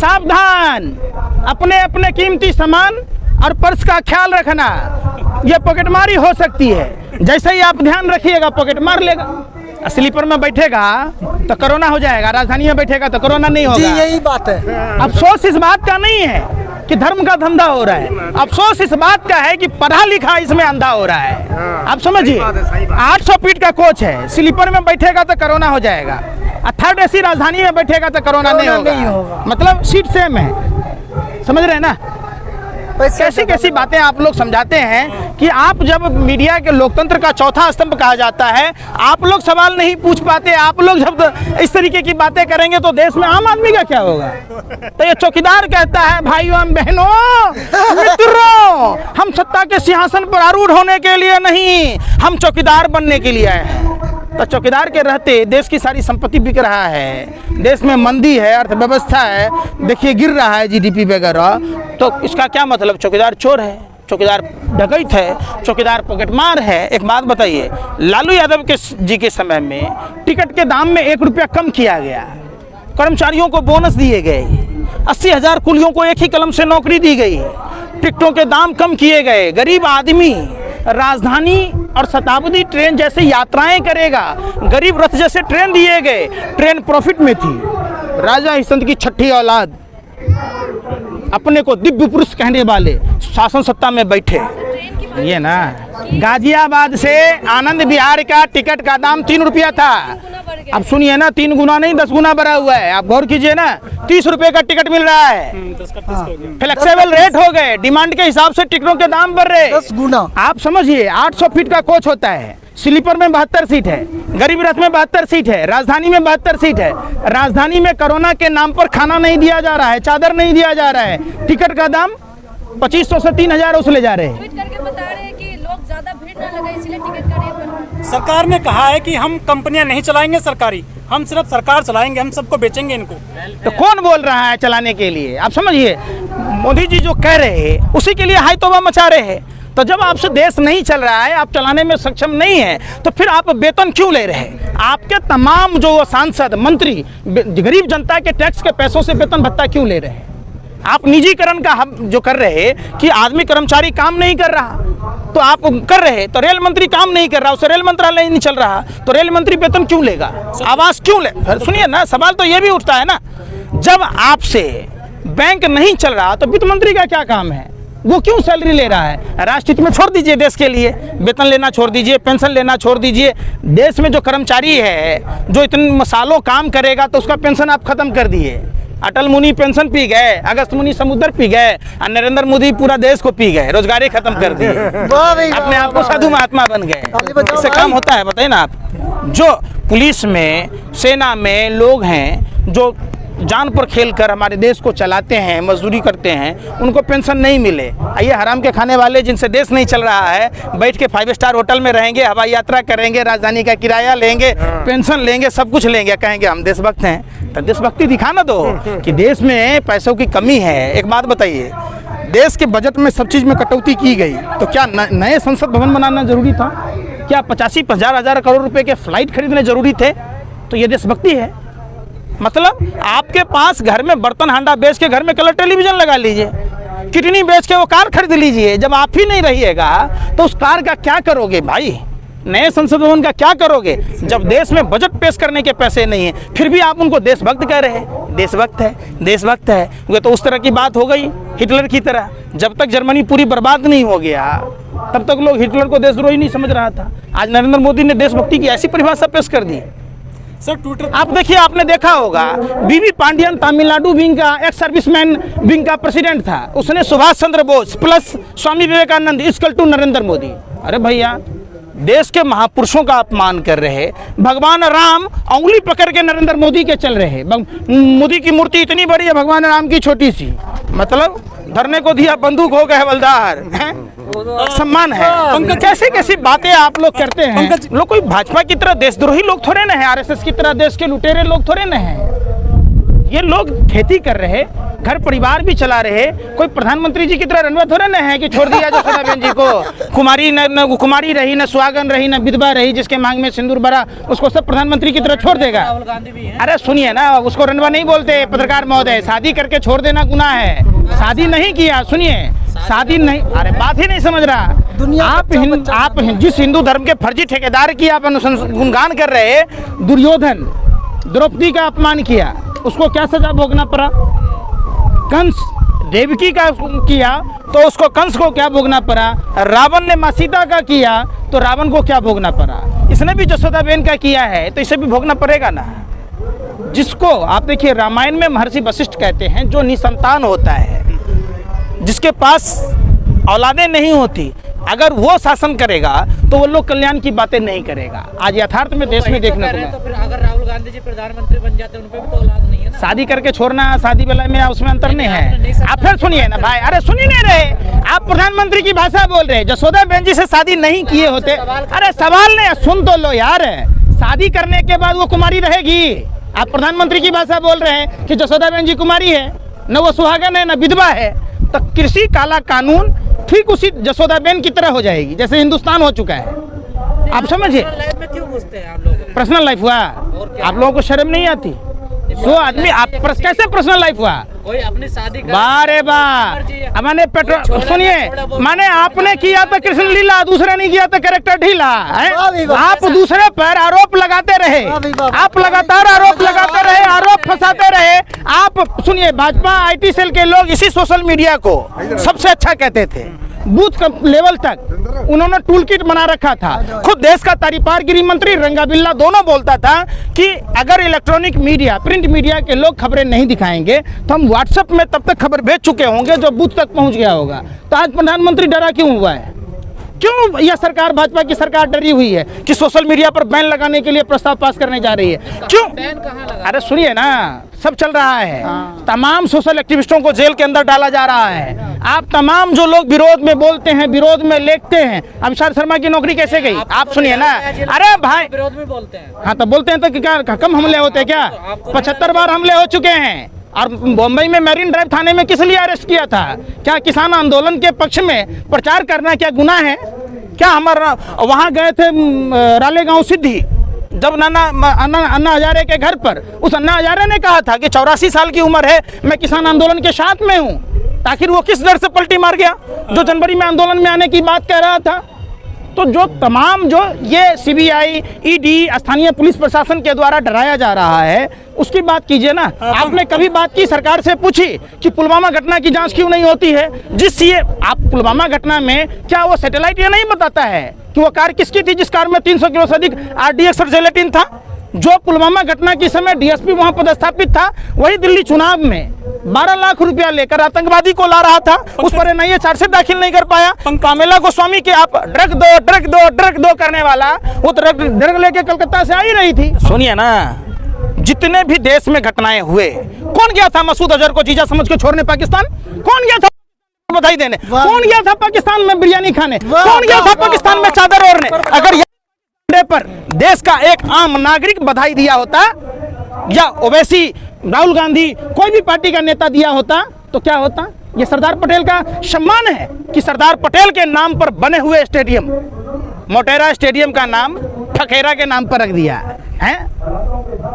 सावधान, अपने अपने कीमती सामान और पर्स का ख्याल रखना, ये पॉकेटमारी हो सकती है। जैसे ही आप ध्यान रखिएगा पॉकेट मार लेगा। स्लीपर में बैठेगा तो कोरोना हो जाएगा, राजधानी में बैठेगा तो कोरोना नहीं होगा। जी यही बात है। अफसोस इस बात का नहीं है कि धर्म का धंधा हो रहा है, अफसोस इस बात का है कि पढ़ा लिखा इसमें अंधा हो रहा है। आप समझिए, 800 फीट का कोच है, स्लीपर में बैठेगा तो कोरोना हो जाएगा, थर्ड एसी राजधानी में बैठेगा तो कोरोना नहीं होगा। मतलब सीट सेम है, समझ रहे हैं ना। कैसी कैसी बातें आप लोग समझाते हैं कि आप जब मीडिया के लोकतंत्र का चौथा स्तंभ कहा जाता है, आप लोग सवाल नहीं पूछ पाते। आप लोग जब इस तरीके की बातें करेंगे तो देश में आम आदमी का क्या होगा। तो ये चौकीदार कहता है, भाइयों एवं बहनों, मित्रों, हम सत्ता के सिंहासन पर आरूढ़ होने के लिए नहीं, हम चौकीदार बनने के लिए आए हैं। तो चौकीदार के रहते देश की सारी संपत्ति बिक रहा है, देश में मंदी है, अर्थव्यवस्था है, देखिए गिर रहा है जीडीपी वगैरह। तो इसका क्या मतलब, चौकीदार चोर है, चौकीदार डकैत है, चौकीदार पॉकेटमार है। एक बात बताइए, लालू यादव के जी के समय में टिकट के दाम में 1 रुपया कम किया गया, कर्मचारियों को बोनस दिए गए, 80,000 कुलियों को एक ही कलम से नौकरी दी गई, टिकटों के दाम कम किए गए, गरीब आदमी राजधानी और शताब्दी ट्रेन जैसे यात्राएं करेगा, गरीब रथ जैसे ट्रेन दिए गए, ट्रेन प्रॉफिट में थी। राजा हरिश्चंद्र की छठी औलाद, अपने को दिव्य पुरुष कहने वाले शासन सत्ता में बैठे। ये ना, गाजियाबाद से आनंद विहार का टिकट का दाम 3 रुपया था, अब सुनिए ना, 3 गुना नहीं 10 गुना बढ़ा हुआ है। आप गौर कीजिए ना, 30 रुपए का टिकट मिल रहा है, फ्लेक्सिबल रेट हो गए, डिमांड के हिसाब से टिकटों के दाम बढ़ रहे 10 गुना। आप समझिए, 800 फीट का कोच होता है, स्लीपर में 72 सीट है, गरीब रथ में 72 सीट है, राजधानी में 72 सीट है। राजधानी में कोरोना के नाम पर खाना नहीं दिया जा रहा है, चादर नहीं दिया जा रहा है, टिकट का दाम 2500 से 3000 उसले जा रहे हैं। ट्वीट करके बता रहे हैं कि लोग ज्यादा भीड़ ना लगे इसलिए टिकट का रेट बढ़ा। सरकार ने कहा है कि हम कंपनियां नहीं चलाएंगे सरकारी, हम सिर्फ सरकार चलाएंगे, हम सबको बेचेंगे इनको। तो कौन बोल रहा है चलाने के लिए? आप समझिए, मोदी जी जो कह रहे हैं उसी के लिए हाई तौबा मचा रहे हैं। तो जब आपसे देश नहीं चल रहा है, आप चलाने में सक्षम नहीं है, तो फिर आप वेतन क्यों ले रहे हैं? आपके तमाम जो सांसद मंत्री गरीब जनता के टैक्स के पैसों से वेतन भत्ता क्यों ले रहे हैं? आप निजीकरण का हम जो कर रहे हैं कि आदमी कर्मचारी काम नहीं कर रहा, तो आप कर रहे हैं, तो रेल मंत्री काम नहीं कर रहा, उसे रेल मंत्रालय नहीं चल रहा, तो रेल मंत्री वेतन क्यों लेगा, आवास क्यों ले? सुनिए ना, सवाल तो ये भी उठता है ना, जब आपसे बैंक नहीं चल रहा तो वित्त मंत्री का क्या काम है? वो क्यों सैलरी ले रहा है? राष्ट्रहित में छोड़ दीजिए, देश के लिए वेतन लेना छोड़ दीजिए, पेंशन लेना छोड़ दीजिए। देश में जो कर्मचारी है जो इतने सालों काम करेगा तो उसका पेंशन आप खत्म कर दिए। अटल मुनि पेंशन पी गए, अगस्त मुनि समुद्र पी गए, और नरेंद्र मोदी पूरा देश को पी गए, रोजगारी खत्म कर दिए, अपने आप को साधु महात्मा बन गए। इससे काम होता है? बताइए ना आप। जो पुलिस में, सेना में लोग हैं जो जान पर खेल कर हमारे देश को चलाते हैं, मजदूरी करते हैं, उनको पेंशन नहीं मिले। ये हराम के खाने वाले जिनसे देश नहीं चल रहा है, बैठ के 5 स्टार होटल में रहेंगे, हवाई यात्रा करेंगे, राजधानी का किराया लेंगे, पेंशन लेंगे, सब कुछ लेंगे, कहेंगे हम देशभक्त हैं। तो देशभक्ति दिखाना दो कि देश में पैसों की कमी है। एक बात बताइए, देश के बजट में सब चीज़ में कटौती की गई, तो क्या नए संसद भवन बनाना जरूरी था? क्या 85,000 करोड़ रुपए के फ्लाइट खरीदने जरूरी थे? तो ये देशभक्ति है? मतलब आपके पास घर में बर्तन हांडा बेच के घर में कलर टेलीविजन लगा लीजिए, किडनी बेच के वो कार खरीद लीजिए। जब आप ही नहीं रहिएगा तो उस कार का क्या करोगे भाई? नए संसद भवन का क्या करोगे? जब देश में बजट पेश करने के पैसे नहीं है, फिर भी आप उनको देशभक्त कह रहे हैं। देशभक्त है, देशभक्त है, वो तो उस तरह की बात हो गई हिटलर की तरह। जब तक जर्मनी पूरी बर्बाद नहीं हो गया तब तक लोग हिटलर को देशद्रोही नहीं समझ रहा था। आज नरेंद्र मोदी ने देशभक्ति की ऐसी परिभाषा पेश कर दी। सर ट्विटर आप देखिए, आपने देखा होगा बीबी पांडियन तमिलनाडु विंग का एक्स सर्विसमैन विंग का प्रेसिडेंट था, उसने Subhash Chandra Bose plus Swami Vivekananda equal to Narendra Modi. अरे भैया, देश के महापुरुषों का अपमान कर रहे, भगवान राम उंगली पकड़ के नरेंद्र मोदी के चल रहे। मोदी की मूर्ति इतनी बड़ी है, भगवान राम की छोटी सी, मतलब धरने को दिया बंदूक हो गए हवलदार। सम्मान है। कैसे कैसी बातें आप लोग करते हैं। लोग कोई भाजपा की तरह देशद्रोही लोग थोड़े ना है, आरएसएस की तरह देश के लुटेरे लोग थोड़े ना है। ये लोग खेती कर रहे, घर परिवार भी चला रहे, कोई प्रधानमंत्री जी की तरह रनवा थोड़ा न है कि छोड़ दिया जसोदाबेन जी को। कुमारी रही, न सुहागन रही, न विधवा रही, जिसके मांग में सिंदूर भरा उसको सब प्रधानमंत्री की तरह छोड़ देगा। राहुल गांधी भी हैं। अरे सुनिए ना, उसको रनवा नहीं बोलते पत्रकार महोदय, शादी करके छोड़ देना गुनाह है। शादी नहीं किया, सुनिए, शादी नहीं, अरे बात ही नहीं समझ रहा। आप जिस हिंदू धर्म के फर्जी ठेकेदार की आप गुणगान कर रहे, दुर्योधन द्रौपदी का अपमान किया, उसको क्या सजा भोगना पड़ा? कंस देवकी का किया तो उसको कंस को क्या भोगना पड़ा? रावण ने माँ सीता का किया तो रावण को क्या भोगना पड़ा? इसने भी जसोदाबेन का किया है तो इसे भी भोगना पड़ेगा ना। जिसको आप देखिए, रामायण में महर्षि वशिष्ठ कहते हैं, जो निसंतान होता है, जिसके पास औलादें नहीं होती, अगर वो शासन करेगा तो वो लोग कल्याण की बातें नहीं करेगा। आज यथार्थ में देश में देखने को मिला। तो फिर अगर राहुल गांधी जी प्रधानमंत्री बन जाते हैं, उन पे भी तो औलाद नहीं है ना। शादी करके छोड़ना शादी वाला में उसमें अंतर नहीं है। आप फिर सुनिए ना भाई, अरे सुनिए नहीं रहे, आप प्रधानमंत्री की भाषा बोल रहे हैं। जसोदाबेन जी से शादी नहीं किए होते, अरे सवाल नहीं, सुन तो लो यार, शादी करने के बाद वो कुमारी रहेगी। आप प्रधानमंत्री की भाषा बोल रहे हैं कि जसोदाबेन जी कुमारी है, न वो सुहागन है न विधवा है, तो कृषि काला कानून ठीक उसी जसोदाबेन की तरह हो जाएगी जैसे हिंदुस्तान हो चुका है। आप समझिए, लाइफ में क्यों घुसते हैं आप लोग? पर्सनल लाइफ हुआ, आप लोगों को शर्म नहीं आती? सो आदमी आप कैसे पर्सनल लाइफ हुआ? कोई अपनी शादी कर, बारे वाह, मैंने पेट्रोल, सुनिए, मैंने आपने किया तो कृष्ण लीला, दूसरे नहीं किया तो कैरेक्टर ढीला है। आप दूसरे पर आरोप लगाते रहे, आप लगातार आरोप लगाते रहे, आरोप फंसाते रहे। आप सुनिए, भाजपा IT सेल के लोग इसी सोशल मीडिया को सबसे अच्छा कहते थे, बूथ लेवल तक उन्होंने टूल किट बना रखा था। खुद देश का तारीपार गृह मंत्री रंगा बिल्ला दोनों बोलता था कि अगर इलेक्ट्रॉनिक मीडिया, प्रिंट मीडिया के लोग खबरें नहीं दिखाएंगे तो हम व्हाट्सएप में तब तक खबर भेज चुके होंगे जो बूथ तक पहुंच गया होगा। तो आज प्रधानमंत्री डरा क्यों हुआ है? क्यों यह सरकार, भाजपा की सरकार डरी हुई है कि सोशल मीडिया पर बैन लगाने के लिए प्रस्ताव पास करने जा रही है? क्यों? बैन कहाँ लगा? अरे सुनिए ना, सब चल रहा है, तमाम सोशल एक्टिविस्टों को जेल के अंदर डाला जा रहा है। आप तमाम जो लोग विरोध में बोलते हैं, विरोध में लिखते हैं, अभिषेक शर्मा की नौकरी कैसे गई? आप सुनिए ना, अरे भाई विरोध में बोलते हैं। हाँ तो बोलते हैं तो क्या कम हमले होते हैं क्या? 75 बार हमले हो चुके हैं। और बम्बई में मैरीन ड्राइव थाने में किस लिए अरेस्ट किया था? क्या किसान आंदोलन के पक्ष में प्रचार करना क्या गुनाह है? क्या हमारा वहाँ गए थे रालेगांव सिद्धि, जब अन्ना हजारे के घर पर उस अन्ना हजारे ने कहा था कि 84 साल की उम्र है, मैं किसान आंदोलन के साथ में हूँ। आखिर वो किस डर से पलटी मार गया जो जनवरी में आंदोलन में आने की बात कह रहा था? तो जो तमाम जो ये CBI, ED, स्थानीय पुलिस प्रशासन के द्वारा डराया जा रहा है, उसकी बात कीजिए ना। आपने कभी बात की, सरकार से पूछी कि पुलवामा घटना की जांच क्यों नहीं होती है? जिस ये आप पुलवामा घटना में क्या वो सैटेलाइट ये नहीं बताता है कि वो कार किसकी थी जिस कार में 300 किलो से अधिक RDX और जेलेटिन था? जो पुलवामा घटना के समय DSP वहां पदस्थापित था, वही दिल्ली चुनाव में 12 लाख रुपया लेकर आतंकवादी को ला रहा था, उस पर NIA चार्जशीट दाखिल नहीं कर पाया। पामेला गोस्वामी के आप ड्रग दो करने वाला, वो ड्रग लेके कलकत्ता से आ ही रही थी। सुनिए ना, जितने भी देश में घटनाएं हुए, कौन गया था मसूद अजहर को जीजा समझ के छोड़ने पाकिस्तान? कौन गया था बधाई देने? कौन गया था पाकिस्तान में बिरयानी खाने? कौन गया था पाकिस्तान में चादर ओढ़ने? अगर पर देश का एक आम नागरिक बधाई दिया होता, या ओवैसी, राहुल गांधी, कोई भी पार्टी का नेता दिया होता तो क्या होता? ये सरदार पटेल का सम्मान है कि सरदार पटेल के नाम पर बने हुए स्टेडियम, मोटेरा स्टेडियम का नाम ठकेरा के नाम पर रख दिया है।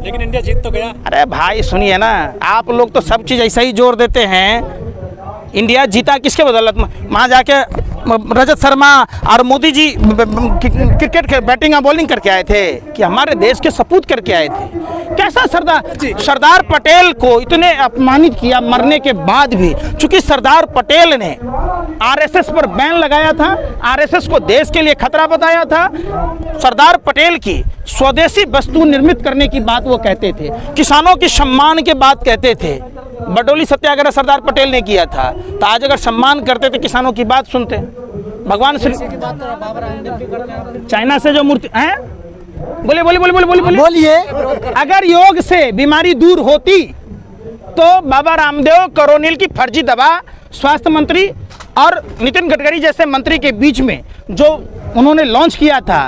लेकिन इंडिया जीत तो गया। अरे भाई सुनिए ना, आप लोग तो सब चीज ऐसा ही जोर देते हैं। इंडिया जीता किसके बदौलत? वहाँ जाके रजत शर्मा और मोदी जी क्रिकेट के बैटिंग और बॉलिंग करके आए थे कि हमारे देश के सपूत करके आए थे? कैसा सरदार पटेल को इतने अपमानित किया मरने के बाद भी। चूंकि सरदार पटेल ने RSS पर बैन लगाया था, RSS को देश के लिए खतरा बताया था, सरदार पटेल की स्वदेशी वस्तु निर्मित करने की बात वो कहते थे, किसानों के सम्मान के बात कहते थे। बरडोली सत्याग्रह सरदार पटेल ने किया था, तो आज अगर सम्मान करते थे, किसानों की बात सुनते। भगवान श्री की बात तो बाबा रामदेव भी करते हैं। चाइना से जो मूर्ति हैं, बोलिए। अगर योग से बीमारी दूर होती तो बाबा रामदेव, कोरोनिल की फर्जी दवा, स्वास्थ्य मंत्री और नितिन गडकरी जैसे मंत्री के बीच में जो उन्होंने लॉन्च किया था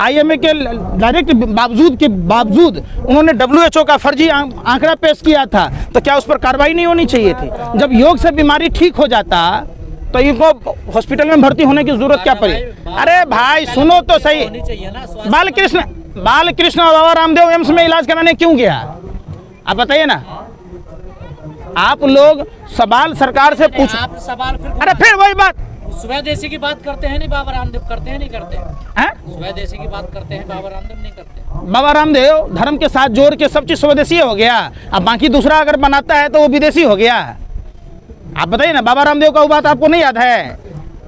IMA के डायरेक्ट बावजूद उन्होंने WHO का फर्जी आंकड़ा पेश किया था, तो क्या उस पर कार्रवाई नहीं होनी चाहिए थी? जब योग से बीमारी ठीक हो जाता तो इनको हॉस्पिटल में भर्ती होने की जरूरत क्या पड़ी? अरे भाई सुनो तो सही, होनी चाहिए ना स्वास्थ्य। बालकृष्ण और बाबा रामदेव एम्स में इलाज कराने क्यों गया? आप बताइए ना। आप लोग सवाल सरकार से पूछो। आप सवाल अरे फिर वही बात स्वदेशी की बात करते हैं नहीं, बाबा रामदेव करते हैं नहीं करते? है? स्वदेशी की बात करते हैं, बाबा रामदेव नहीं करते। बाबा रामदेव धर्म के साथ जोड़ के सब चीज स्वदेशी हो गया, अब बाकी दूसरा अगर बनाता है तो वो विदेशी हो गया। आप बताइए ना, बाबा रामदेव का वो बात आपको नहीं याद है?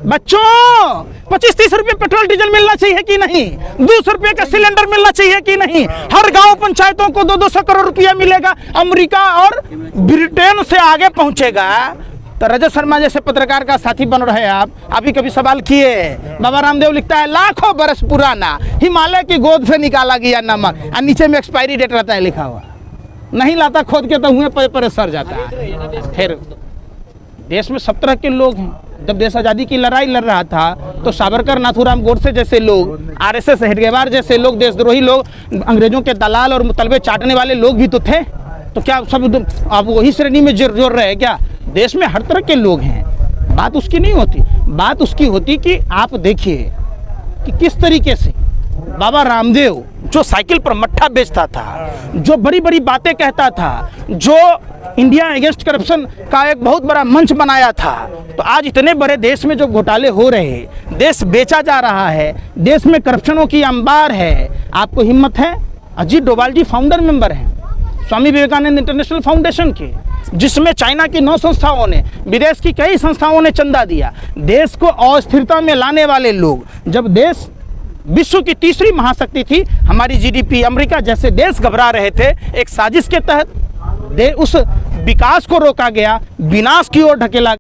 बच्चों 25-30 रुपए पेट्रोल डीजल मिलना चाहिए कि नहीं? 200 रुपए का सिलेंडर मिलना चाहिए कि नहीं? हर गांव पंचायतों को 200 करोड़ रुपया मिलेगा। अमेरिका और ब्रिटेन से आगे पहुंचेगा। तो रजत शर्मा जैसे पत्रकार का साथी बन रहे आप, अभी कभी सवाल किए? बाबा रामदेव लिखता है लाखों बरस पुराना हिमालय की गोद से निकाला गया नमक, और नीचे में एक्सपायरी डेट रहता है लिखा हुआ। नहीं लाता खोद के तो हुए पर सर जाता है। फिर देश में सब तरह के लोग हैं। जब देश आज़ादी की लड़ाई लड़ रहा था तो सावरकर, नाथूराम गोडसे जैसे लोग, RSS हेडगेवार जैसे लोग, देशद्रोही लोग, अंग्रेजों के दलाल और मुतलबे चाटने वाले लोग भी तो थे। तो क्या सब आप वही श्रेणी में जोड़ रहे हैं क्या? देश में हर तरह के लोग हैं। बात उसकी नहीं होती, बात उसकी होती कि आप देखिए कि किस तरीके से बाबा रामदेव जो साइकिल पर मट्ठा बेचता था, जो बड़ी बड़ी बातें कहता था, जो इंडिया अगेंस्ट करप्शन का एक बहुत बड़ा मंच बनाया था, तो आज इतने बड़े देश में जो घोटाले हो रहे हैं, देश बेचा जा रहा है, देश में करप्शनों की अंबार है, आपको हिम्मत है? अजीत डोभाल जी फाउंडर मेंबर हैं स्वामी विवेकानंद इंटरनेशनल फाउंडेशन के, जिसमें चाइना की 9 संस्थाओं ने, विदेश की कई संस्थाओं ने चंदा दिया। देश को अस्थिरता में लाने वाले लोग, जब देश विश्व की तीसरी महाशक्ति थी, हमारी GDP अमेरिका जैसे देश घबरा रहे थे, एक साजिश के तहत उस विकास को रोका गया, विनाश की ओर ढकेला